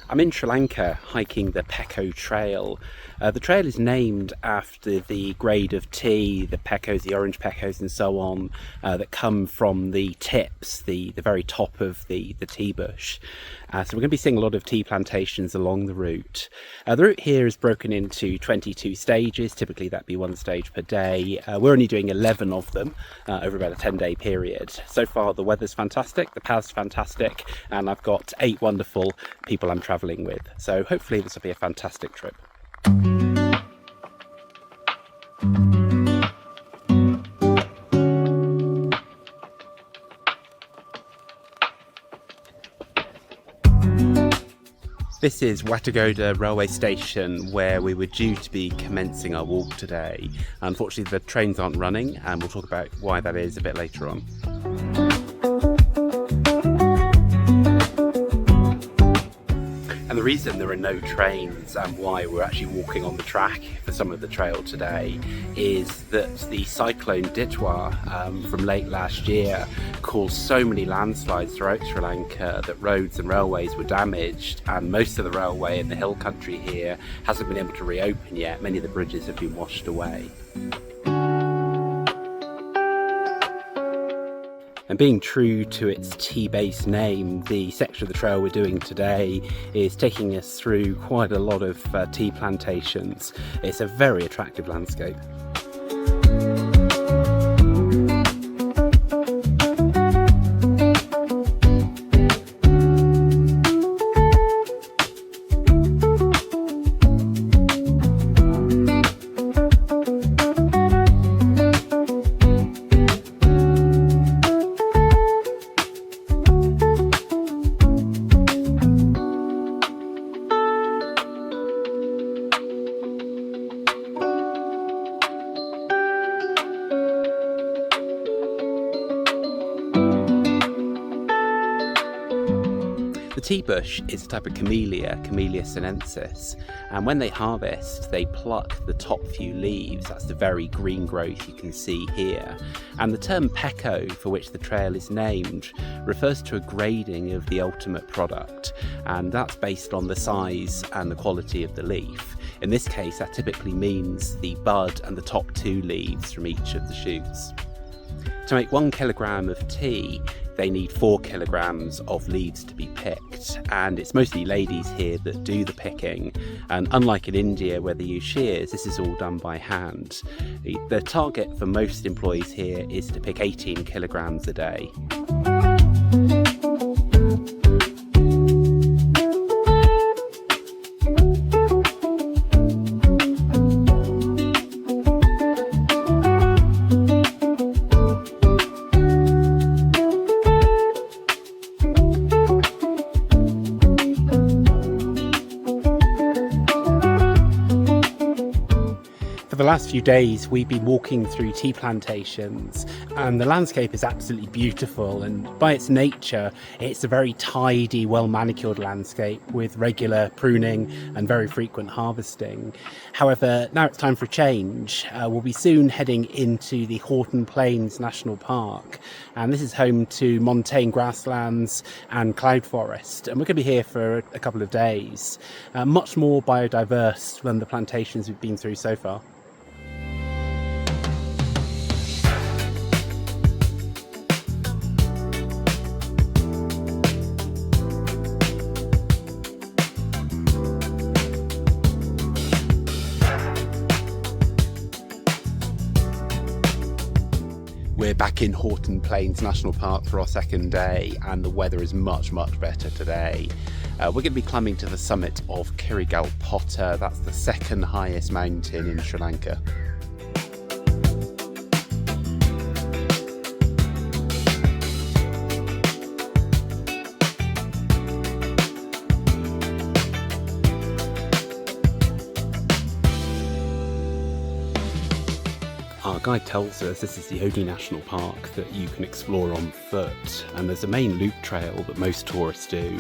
I'm in Sri Lanka hiking the Pekoe Trail. The trail is named after the grade of tea, the pecos, the orange pecos and so on, that come from the tips, the very top of the tea bush. So we're going to be seeing a lot of tea plantations along the route. The route here is broken into 22 stages, typically that'd be one stage per day. We're only doing 11 of them over about a 10-day period. So far the weather's fantastic, the path's fantastic, and I've got 8 wonderful people I'm travelling with. So hopefully this will be a fantastic trip. This is Watagoda railway station, where we were due to be commencing our walk today. Unfortunately the trains aren't running, and we'll talk about why that is a bit later on. And the reason there are no trains and why we're actually walking on the track for some of the trail today is that the cyclone Ditwa from late last year caused so many landslides throughout Sri Lanka that roads and railways were damaged, and most of the railway in the hill country here hasn't been able to reopen yet. Many of the bridges have been washed away. And being true to its tea-based name, the section of the trail we're doing today is taking us through quite a lot of tea plantations. It's a very attractive landscape. The tea bush is a type of camellia, Camellia sinensis, and when they harvest they pluck the top few leaves. That's the very green growth you can see here. And the term Pekoe, for which the trail is named, refers to a grading of the ultimate product, and that's based on the size and the quality of the leaf. In this case that typically means the bud and the top 2 leaves from each of the shoots. To make 1 kilogram of tea, they need 4 kilograms of leaves to be picked, and it's mostly ladies here that do the picking, and unlike in India where they use shears, this is all done by hand. The target for most employees here is to pick 18 kilograms a day. For the last few days we've been walking through tea plantations, and the landscape is absolutely beautiful, and by its nature it's a very tidy, well manicured landscape with regular pruning and very frequent harvesting. However, now it's time for a change. We'll be soon heading into the Horton Plains National Park, and this is home to montane grasslands and cloud forest, and we're going to be here for a couple of days. Much more biodiverse than the plantations we've been through so far. We're back in Horton Plains National Park for our second day, and the weather is much better today. We're going to be climbing to the summit of Kirigalpota. That's the 2nd highest mountain in Sri Lanka. Our guide tells us this is the only national park that you can explore on foot, and there's a main loop trail that most tourists do,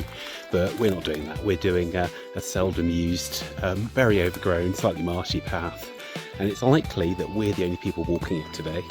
but we're not doing that. We're doing a seldom used, very overgrown, slightly marshy path, and it's likely that we're the only people walking it today.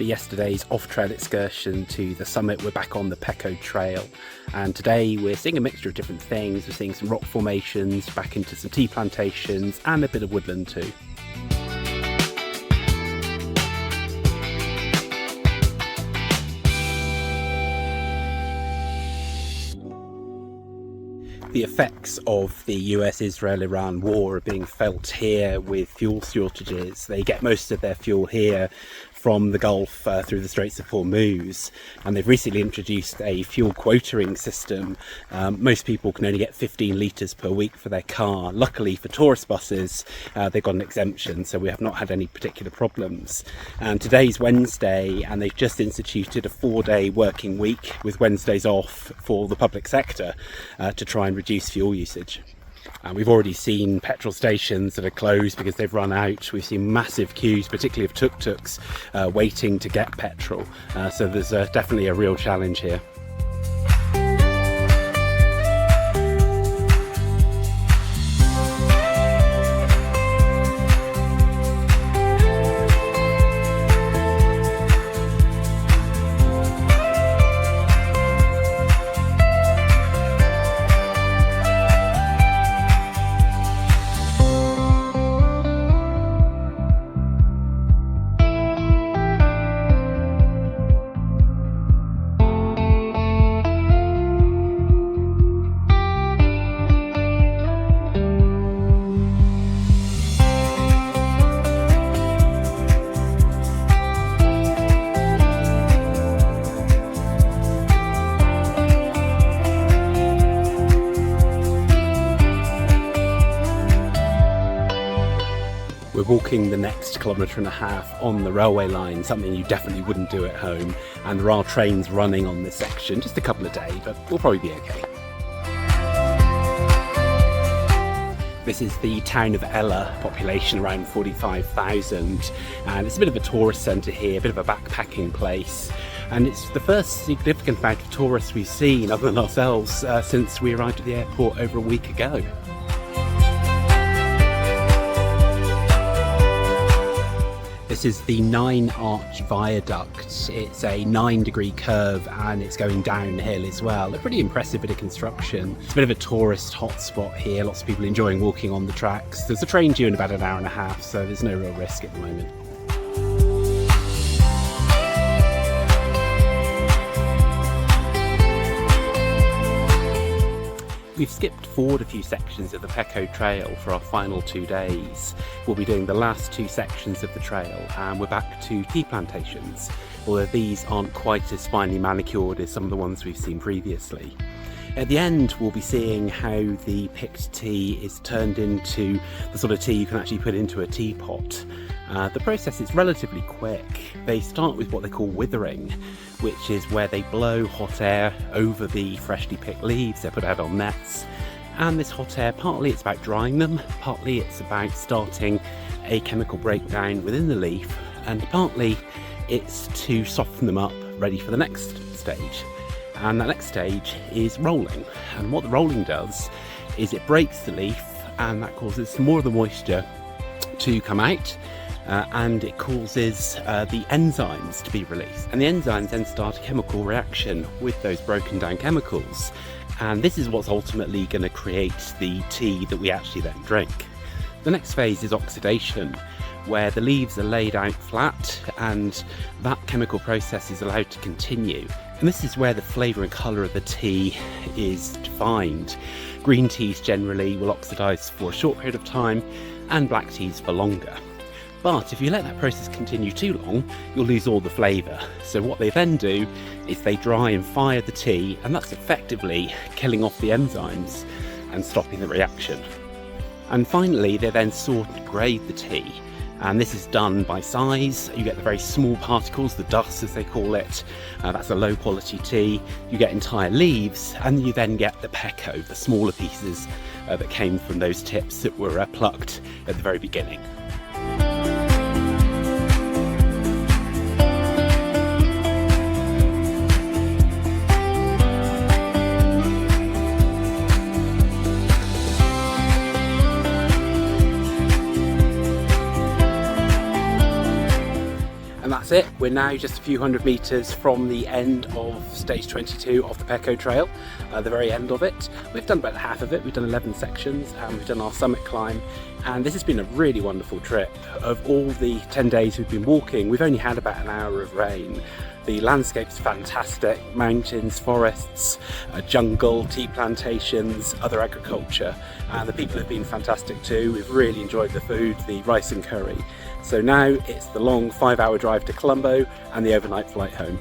After yesterday's off-trail excursion to the summit, we're back on the Pekoe Trail, and today we're seeing a mixture of different things. We're seeing some rock formations, back into some tea plantations and a bit of woodland too. The effects of the US-Israel-Iran war are being felt here with fuel shortages. They get most of their fuel here from the Gulf through the Straits of Hormuz, and they've recently introduced a fuel quoting system. Most people can only get 15 litres per week for their car. Luckily for tourist buses, they've got an exemption, so we have not had any particular problems. And today's Wednesday, and they've just instituted a 4-day working week with Wednesdays off for the public sector to try and reduce fuel usage. We've already seen petrol stations that are closed because they've run out. We've seen massive queues, particularly of tuk-tuks, waiting to get petrol. So there's definitely a real challenge here. We're walking the next 1.5 kilometres on the railway line, something you definitely wouldn't do at home, and there are trains running on this section, just a couple a day, but we'll probably be okay. This is the town of Ella, population around 45,000, and it's a bit of a tourist centre here, a bit of a backpacking place, and it's the first significant amount of tourists we've seen, other than ourselves, since we arrived at the airport over a week ago. This is the 9-arch viaduct. It's a 9-degree curve and it's going downhill as well. A pretty impressive bit of construction. It's a bit of a tourist hotspot here. Lots of people enjoying walking on the tracks. There's a train due in about an hour and a half, so there's no real risk at the moment. We've skipped forward a few sections of the Pekoe Trail for our final 2 days. We'll be doing the last 2 sections of the trail, and we're back to tea plantations, although these aren't quite as finely manicured as some of the ones we've seen previously. At the end, we'll be seeing how the picked tea is turned into the sort of tea you can actually put into a teapot. The process is relatively quick. They start with what they call withering, which is where they blow hot air over the freshly picked leaves. They're put out on nets, and this hot air, partly it's about drying them, partly it's about starting a chemical breakdown within the leaf, and partly it's to soften them up, ready for the next stage. And that next stage is rolling, and what the rolling does is it breaks the leaf, and that causes more of the moisture to come out, and it causes the enzymes to be released, and the enzymes then start a chemical reaction with those broken down chemicals, and this is what's ultimately going to create the tea that we actually then drink. The next phase is oxidation, where the leaves are laid out flat and that chemical process is allowed to continue, and this is where the flavour and colour of the tea is defined. Green teas generally will oxidise for a short period of time, and black teas for longer. But if you let that process continue too long, you'll lose all the flavour. So what they then do is they dry and fire the tea, and that's effectively killing off the enzymes and stopping the reaction. And finally, they then sort and grade the tea. And this is done by size. You get the very small particles, the dust as they call it. That's a low quality tea. You get entire leaves, and you then get the Pekoe, the smaller pieces that came from those tips that were plucked at the very beginning. that's it. We're now just a few hundred metres from the end of stage 22 of the Pekoe Trail, the very end of it. We've done about half of it. We've done 11 sections and we've done our summit climb, and this has been a really wonderful trip. Of all the 10 days we've been walking, we've only had about an hour of rain. The landscape's fantastic: mountains, forests, jungle, tea plantations, other agriculture, and the people have been fantastic too. We've really enjoyed the food, the rice and curry. So now it's the long 5-hour drive to Colombo and the overnight flight home.